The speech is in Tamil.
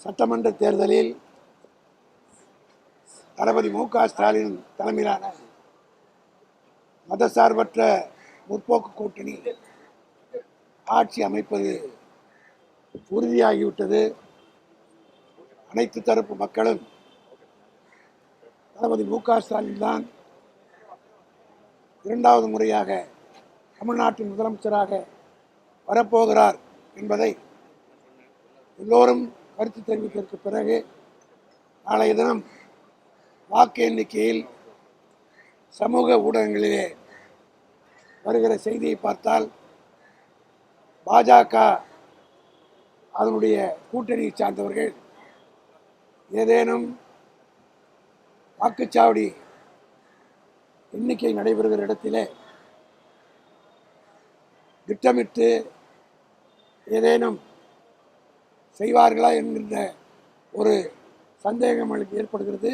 சட்டமன்ற தேர்தலில் தளபதி மு.க. ஸ்டாலின் தலைமையிலான மதசார்பற்ற முற்போக்கு கூட்டணி ஆட்சி அமைப்பது உறுதியாகிவிட்டது. அனைத்து தரப்பு மக்களும் தளபதி மு.க. ஸ்டாலின் தான் இரண்டாவது முறையாக தமிழ்நாட்டின் முதலமைச்சராக வரப்போகிறார் என்பதை எல்லோரும் கருத்து தெரிவித்ததற்கு பிறகு நாளைய தினம் வாக்கு எண்ணிக்கையில் சமூக ஊடகங்களிலே வருகிற செய்தியை பார்த்தால் பாஜக அதனுடைய கூட்டணியை சார்ந்தவர்கள் ஏதேனும் வாக்குச்சாவடி எண்ணிக்கை நடைபெறுகிற இடத்திலே திட்டமிட்டு ஏதேனும் செய்வார்களா என்கின்ற ஒரு சந்தேகம் ஏற்படுகிறது.